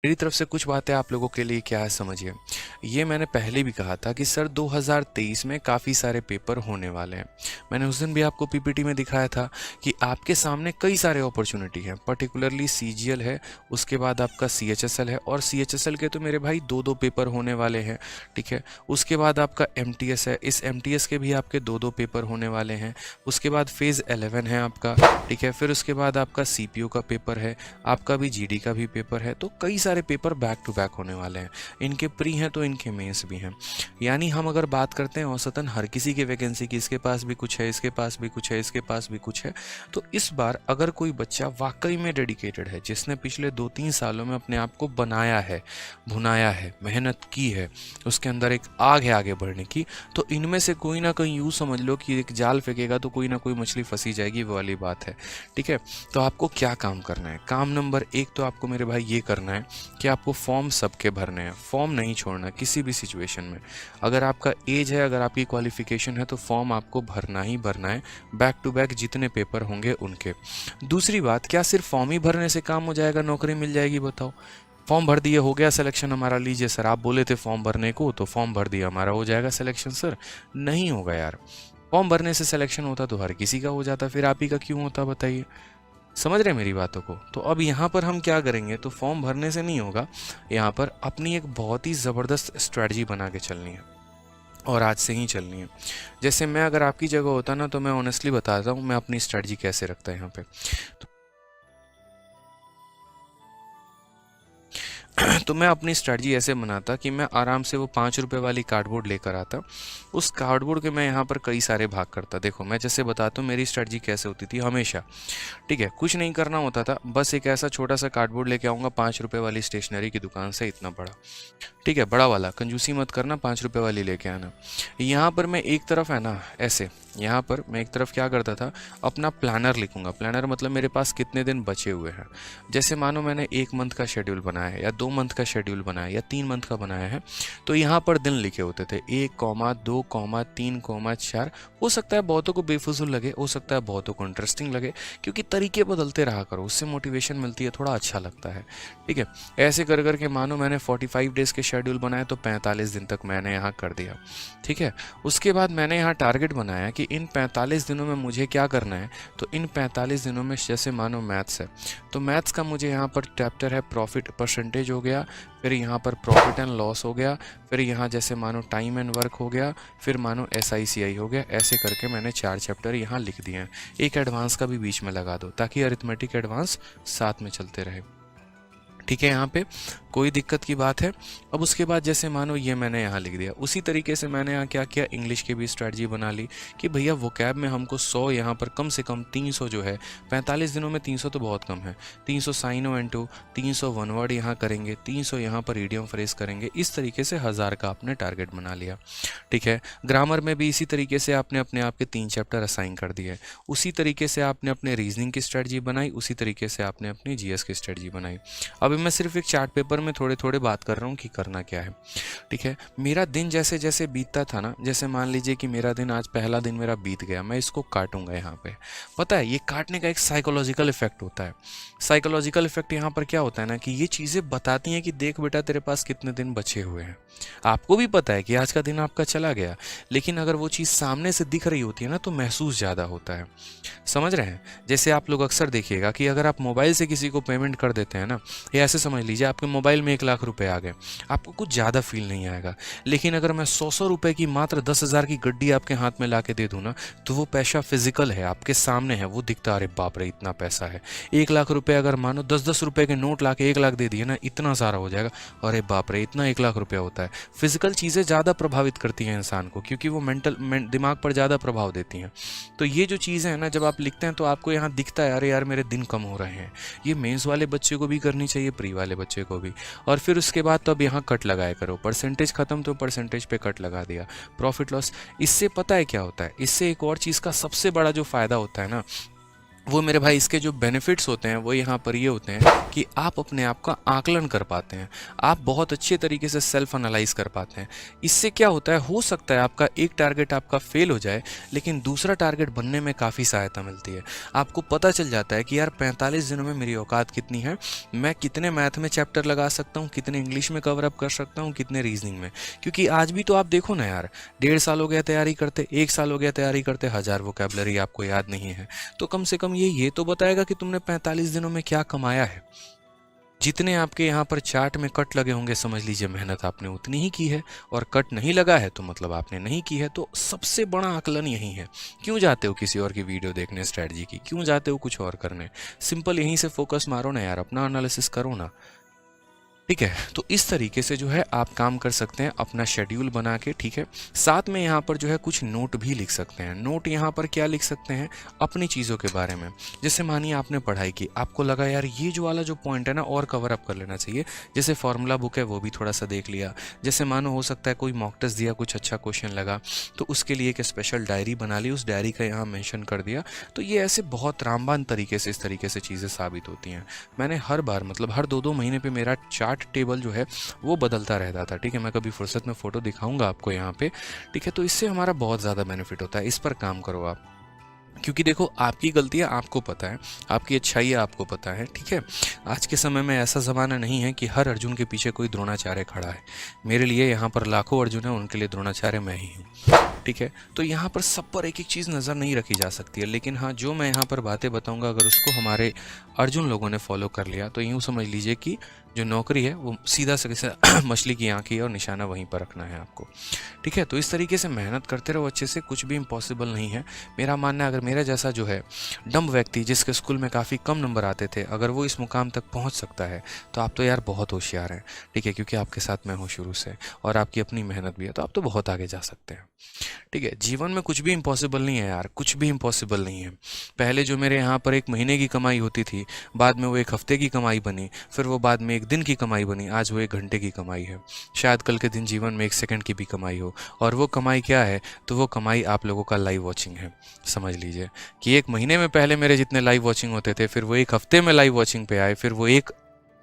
मेरी तरफ से कुछ बातें आप लोगों के लिए क्या है समझिए। ये मैंने पहले भी कहा था कि सर 2023 में काफ़ी सारे पेपर होने वाले हैं। मैंने उस दिन भी आपको पीपीटी में दिखाया था कि आपके सामने कई सारे अपॉर्चुनिटी हैं, पर्टिकुलरली सीजीएल है, उसके बाद आपका सीएचएसएल है, और सीएचएसएल के तो मेरे भाई दो दो पेपर होने वाले हैं, ठीक है। उसके बाद आपका एमटीएस है, इस एमटीएस के भी आपके दो दो पेपर होने वाले हैं। उसके बाद फेज़ 11 है आपका, ठीक है। फिर उसके बाद आपका सीपीयू का पेपर है, आपका भी जीडी का भी पेपर है। तो कई सारे पेपर बैक टू बैक होने वाले हैं, इनके प्री हैं तो इनके मेंस भी हैं। यानी हम अगर बात करते हैं औसतन हर किसी की वैकेंसी की, इसके पास भी कुछ है, इसके पास भी कुछ है, इसके पास भी कुछ है। तो इस बार अगर कोई बच्चा वाकई में डेडिकेटेड है, जिसने पिछले 2-3 सालों में अपने आप को बनाया है, भुनाया है, मेहनत की है, उसके अंदर एक आग है आगे बढ़ने की, तो इनमें से कोई ना कोई यूँ समझ लो कि एक जाल फेंकेगा तो कोई ना कोई मछली फंसी जाएगी, वो वाली बात है, ठीक है। तो आपको क्या काम करना है? काम नंबर 1 तो आपको मेरे भाई ये करना है कि आपको फॉर्म सबके भरने हैं। फॉर्म नहीं छोड़ना किसी भी सिचुएशन में। अगर आपका एज है, अगर आपकी क्वालिफिकेशन है, तो फॉर्म आपको भरना ही भरना है, बैक टू बैक जितने पेपर होंगे उनके। दूसरी बात, क्या सिर्फ फॉर्म ही भरने से काम हो जाएगा, नौकरी मिल जाएगी? बताओ। फॉर्म भर दिए, हो गया सिलेक्शन हमारा? लीजिए सर, आप बोले थे फॉर्म भरने को, तो फॉर्म भर दिया, हमारा हो जाएगा सिलेक्शन? सर नहीं होगा यार। फॉर्म भरने से सिलेक्शन होता तो हर किसी का हो जाता, फिर आप ही का क्यों होता बताइए? समझ रहे हैं मेरी बातों को? तो अब यहाँ पर हम क्या करेंगे, तो फॉर्म भरने से नहीं होगा, यहाँ पर अपनी एक बहुत ही ज़बरदस्त स्ट्रेटजी बना के चलनी है, और आज से ही चलनी है। जैसे मैं अगर आपकी जगह होता ना, तो मैं ऑनेस्टली बताता हूँ मैं अपनी स्ट्रेटजी कैसे रखता है यहाँ पे। तो मैं अपनी स्ट्रेटजी ऐसे बनाता कि मैं आराम से वो 5 रुपए वाली कार्डबोर्ड लेकर आता। उस कार्डबोर्ड के मैं यहाँ पर कई सारे भाग करता। देखो मैं जैसे बताता हूँ मेरी स्ट्रेटजी कैसे होती थी हमेशा, ठीक है। कुछ नहीं करना होता था, बस एक ऐसा छोटा सा कार्डबोर्ड लेके आऊँगा 5 रुपए वाली स्टेशनरी की दुकान से, इतना बड़ा, ठीक है, बड़ा वाला, कंजूसी मत करना, 5 रुपए वाली लेके आना। यहाँ पर मैं एक तरफ है ना ऐसे, यहाँ पर मैं एक तरफ क्या करता था, अपना प्लानर लिखूंगा। प्लानर मतलब मेरे पास कितने दिन बचे हुए हैं। जैसे मानो मैंने 1 मंथ का शेड्यूल बनाया है, या 2 मंथ का शेड्यूल बनाया है, या 3 मंथ का बनाया है, तो यहाँ पर दिन लिखे होते थे 1, 2, 3, 4। हो सकता है बहुतों को बेफजूल लगे, हो सकता है बहुतों को इंटरेस्टिंग लगे, क्योंकि तरीके बदलते रहा करो, उससे मोटिवेशन मिलती है, थोड़ा अच्छा लगता है, ठीक है। ऐसे कर करके मानो मैंने 45 डेज़ के शेड्यूल बनाए, तो 45 दिन तक मैंने यहाँ कर दिया, ठीक है। उसके बाद मैंने यहाँ टारगेट बनाया कि इन 45 दिनों में मुझे क्या करना है। तो इन 45 दिनों में जैसे मानो मैथ्स है, तो मैथ्स का मुझे यहाँ पर चैप्टर है प्रॉफिट परसेंटेज हो गया, फिर यहाँ पर प्रॉफिट एंड लॉस हो गया, फिर यहाँ जैसे मानो टाइम एंड वर्क हो गया, फिर मानो SICI हो गया। ऐसे करके मैंने 4 चैप्टर यहाँ लिख दिए हैं। एक एडवांस का भी बीच में लगा दो, ताकि अरिथमेटिक एडवांस साथ में चलते रहे, ठीक है। यहाँ पे कोई दिक्कत की बात है? अब उसके बाद जैसे मानो ये मैंने यहाँ लिख दिया, उसी तरीके से मैंने यहाँ क्या किया, इंग्लिश की भी स्ट्रेटजी बना ली कि भैया वोकैब में हमको 100 यहाँ पर कम से कम 300 जो है, 45 दिनों में 300 तो बहुत कम है। 300 साइनो एंड टू, 300 वन वर्ड यहाँ करेंगे, 300 यहाँ पर ईडियम फ्रेज करेंगे। इस तरीके से 1000 का आपने टारगेट बना लिया, ठीक है। ग्रामर में भी इसी तरीके से आपने अपने आप के 3 चैप्टर असाइन कर दिए। उसी तरीके से आपने अपने रीजनिंग की स्ट्रेटजी बनाई, उसी तरीके से आपने अपनी GS की स्ट्रेटजी बनाई। अब मैं सिर्फ एक चार्ट पेपर में थोड़े थोड़े बात कर रहा हूँ कि करना क्या है, ठीक है। मेरा दिन जैसे जैसे बीतता था ना, जैसे मान लीजिए कि मेरा दिन आज पहला दिन मेरा बीत गया, मैं इसको काटूंगा यहाँ पे। पता है ये काटने का एक साइकोलॉजिकल इफेक्ट होता है। साइकोलॉजिकल इफेक्ट यहाँ पर क्या होता है ना, कि ये चीज़ें बताती हैं कि देख बेटा तेरे पास कितने दिन बचे हुए हैं। आपको भी पता है कि आज का दिन आपका चला गया, लेकिन अगर वो चीज़ सामने से दिख रही होती है ना, तो महसूस ज़्यादा होता है। समझ रहे हैं? जैसे आप लोग अक्सर देखिएगा कि अगर आप मोबाइल से किसी को पेमेंट कर देते हैं ना, या ऐसे समझ लीजिए आपके मोबाइल में 1 लाख रुपए आ गए, आपको कुछ ज़्यादा फील नहीं आएगा। लेकिन अगर मैं 100 रुपए की मात्र 10,000 की गड्डी आपके हाथ में ला के दे दूँ ना, तो वो पैसा फिजिकल है, आपके सामने है, वो दिखता, अरे बाप रे इतना पैसा है। 1 लाख रुपए अगर मानो 10-10 रुपए के नोट ला के 1 लाख दे दिए ना, इतना सारा हो जाएगा, अरे बाप रे इतना 1 लाख रुपया होता है। फिजिकल चीज़ें ज़्यादा प्रभावित करती हैं इंसान को, क्योंकि वो दिमाग पर ज़्यादा प्रभाव देती हैं। तो ये जो चीज़ें हैं ना, जब आप लिखते हैं तो आपको यहाँ दिखता है, अरे यार मेरे दिन कम हो रहे हैं। ये मेंस वाले बच्चे को भी करनी चाहिए, प्री वाले बच्चे को भी। और फिर उसके बाद तो अब यहाँ कट लगाया करो, परसेंटेज खत्म तो परसेंटेज पे कट लगा दिया, प्रॉफिट लॉस। इससे पता है क्या होता है, इससे एक और चीज़ का सबसे बड़ा जो फ़ायदा होता है ना, वो मेरे भाई इसके जो बेनिफिट्स होते हैं वो यहाँ पर ये होते हैं कि आप अपने आप का आकलन कर पाते हैं, आप बहुत अच्छे तरीके से सेल्फ एनालाइज कर पाते हैं। इससे क्या होता है, हो सकता है आपका एक टारगेट आपका फेल हो जाए लेकिन दूसरा टारगेट बनने में काफ़ी सहायता मिलती है। आपको पता चल जाता है कि यार 45 दिनों में मेरी औकात कितनी है, मैं कितने मैथ में चैप्टर लगा सकता हूँ, कितने इंग्लिश में कवर अप कर सकता हूँ, कितने रीजनिंग में। क्योंकि आज भी तो आप देखो ना यार, 1.5 साल हो गया तैयारी करते, 1 साल हो गया तैयारी करते, 1000 वोकैबुलरी आपको याद नहीं है। तो कम से कम ये तो बताएगा कि तुमने 45 दिनों में क्या कमाया है। जितने आपके यहाँ पर चार्ट में कट लगे होंगे समझ लीजिए मेहनत आपने उतनी ही की है, और कट नहीं लगा है तो मतलब आपने नहीं की है। तो सबसे बड़ा आकलन यही है। क्यों जाते हो किसी और की वीडियो देखने स्ट्रैटेजी की, क्यों जाते हो कुछ और करने? सिंपल यहीं से फोकस मारो ना यार, अपना एनालिसिस करो ना। ठीक है, तो इस तरीके से जो है आप काम कर सकते हैं अपना शेड्यूल बना के। ठीक है, साथ में यहाँ पर जो है कुछ नोट भी लिख सकते हैं। नोट यहाँ पर क्या लिख सकते हैं, अपनी चीज़ों के बारे में। जैसे मानिए आपने पढ़ाई की, आपको लगा यार ये जो वाला जो पॉइंट है ना और कवर अप कर लेना चाहिए, जैसे फॉर्मूला बुक है वो भी थोड़ा सा देख लिया। जैसे मानो हो सकता है कोई मॉक टेस्ट दिया, कुछ अच्छा क्वेश्चन लगा तो उसके लिए एक स्पेशल डायरी बना ली, उस डायरी का यहाँ मेंशन कर दिया। तो ये ऐसे बहुत रामबान तरीके से इस तरीके से चीज़ें साबित होती हैं। मैंने हर बार मतलब हर 2-2 महीने पे मेरा चार्ट टेबल जो है वो बदलता रहता था। ठीक है, मैं कभी फुर्सत में फ़ोटो दिखाऊंगा आपको यहाँ पे। ठीक है, तो इससे हमारा बहुत ज़्यादा बेनिफिट होता है। इस पर काम करो आप, क्योंकि देखो आपकी गलतियां आपको पता है, आपकी अच्छाइयाँ आपको पता है। ठीक है, आज के समय में ऐसा ज़माना नहीं है कि हर अर्जुन के पीछे कोई द्रोणाचार्य खड़ा है। मेरे लिए यहाँ पर लाखों अर्जुन है, उनके लिए द्रोणाचार्य मैं ही हूँ। ठीक है, तो यहाँ पर सब पर एक एक चीज़ नज़र नहीं रखी जा सकती है। लेकिन हाँ, जो मैं यहाँ पर बातें बताऊँगा अगर उसको हमारे अर्जुन लोगों ने फॉलो कर लिया तो यूँ समझ लीजिए कि जो नौकरी है वो सीधा से मछली की आँख ही है और निशाना वहीं पर रखना है आपको। ठीक है, तो इस तरीके से मेहनत करते रहो अच्छे से, कुछ भी इम्पॉसिबल नहीं है। मेरा मानना है अगर मेरा जैसा जो है डम्ब व्यक्ति जिसके स्कूल में काफ़ी कम नंबर आते थे, अगर वो इस मुकाम तक पहुंच सकता है तो आप तो यार बहुत होशियार हैं। ठीक है, क्योंकि आपके साथ मैं हूँ शुरू से और आपकी अपनी मेहनत भी है, तो आप तो बहुत आगे जा सकते हैं। ठीक है, जीवन में कुछ भी इम्पॉसिबल नहीं है यार, कुछ भी इम्पॉसिबल नहीं है। पहले जो मेरे यहाँ पर 1 महीने की कमाई होती थी, बाद में वो 1 हफ्ते की कमाई बनी, फिर वो बाद में 1 दिन की कमाई बनी, आज वो 1 घंटे की कमाई है। शायद कल के दिन जीवन में 1 सेकंड की भी कमाई हो। और वो कमाई क्या है, तो वो कमाई आप लोगों का लाइव वॉचिंग है। समझ लीजिए कि 1 महीने में पहले मेरे जितने लाइव वॉचिंग होते थे, फिर वो 1 हफ्ते में लाइव वॉचिंग पे आए, फिर वो 1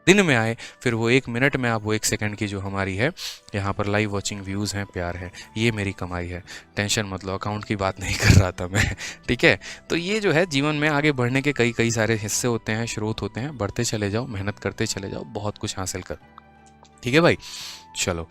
दिन में आए, फिर वो 1 मिनट में, आप वो 1 सेकंड की जो हमारी है यहाँ पर लाइव वॉचिंग व्यूज़ हैं, प्यार है, ये मेरी कमाई है। टेंशन मत लो, अकाउंट की बात नहीं कर रहा था मैं। ठीक है, तो ये जो है जीवन में आगे बढ़ने के कई कई सारे हिस्से होते हैं, स्रोत होते हैं। बढ़ते चले जाओ, मेहनत करते चले जाओ, बहुत कुछ हासिल कर। ठीक है भाई, चलो।